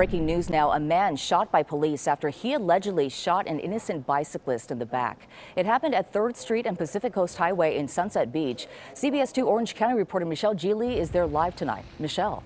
Breaking news now, a man shot by police after he allegedly shot an innocent bicyclist in the back. It happened at 3rd Street and Pacific Coast Highway in Sunset Beach. CBS 2 Orange County reporter Michelle Geely is there live tonight. Michelle.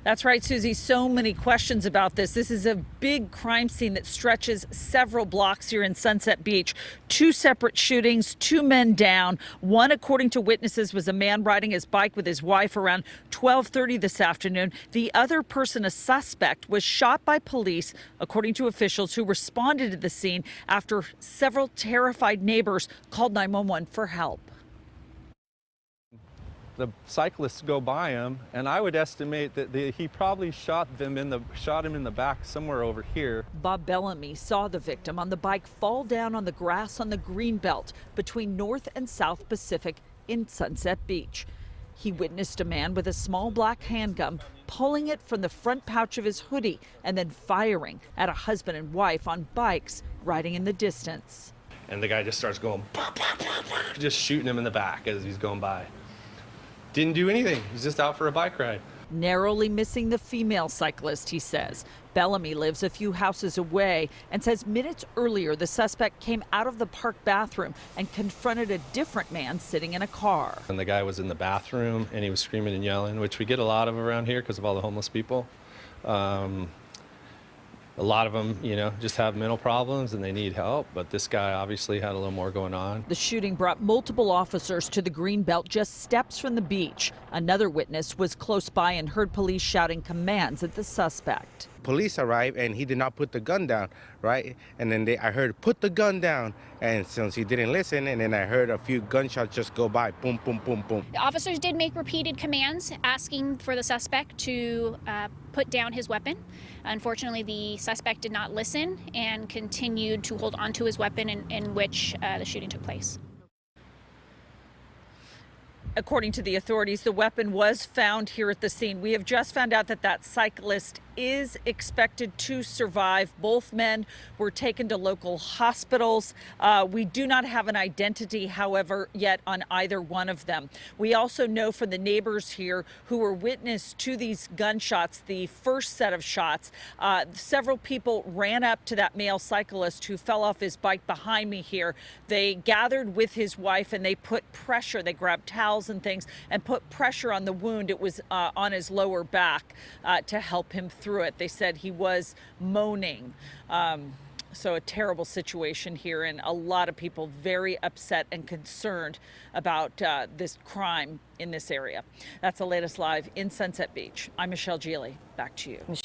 That's right, Susie. So many questions about this. This is a big crime scene that stretches several blocks here in Sunset Beach. 2 separate shootings, 2 men down. One, according to witnesses, was a man riding his bike with his wife around 12:30 this afternoon. The other person, a suspect, was shot by police, according to officials who responded to the scene after several terrified neighbors called 911 for help. The cyclists go by him, and I would estimate that he probably shot him in the back somewhere over here. Bob Bellamy saw the victim on the bike fall down on the grass on the Greenbelt between North and South Pacific in Sunset Beach. He witnessed a man with a small black handgun pulling it from the front pouch of his hoodie and then firing at a husband and wife on bikes riding in the distance. And the guy just starts going, just shooting him in the back as he's going by. Didn't do anything. He's just out for a bike ride. Narrowly missing the female cyclist, he says. Bellamy lives a few houses away and says minutes earlier the suspect came out of the park bathroom and confronted a different man sitting in a car. And the guy was in the bathroom and he was screaming and yelling, which we get a lot of around here because of all the homeless people. A lot of them, just have mental problems and they need help, but this guy obviously had a little more going on. The shooting brought multiple officers to the Greenbelt just steps from the beach. Another witness was close by and heard police shouting commands at the suspect. Police arrived and he did not put the gun down, right? And then I heard, put the gun down. And since he didn't listen, and then I heard a few gunshots just go by, boom, boom, boom, boom. The officers did make repeated commands asking for the suspect to put down his weapon. Unfortunately, the suspect did not listen and continued to hold onto his weapon in which the shooting took place. According to the authorities, the weapon was found here at the scene. We have just found out that cyclist is expected to survive. Both men were taken to local hospitals. We do not have an identity, however, yet on either one of them. We also know from the neighbors here who were witness to these gunshots, the first set of shots, several people ran up to that male cyclist who fell off his bike behind me here. They gathered with his wife and they put pressure. They grabbed towels and things and put pressure on the wound. It was on his lower back to help him through it. They said he was moaning. So a terrible situation here, and a lot of people very upset and concerned about this crime in this area. That's the latest live in Sunset Beach. I'm Michelle Geely. Back to you.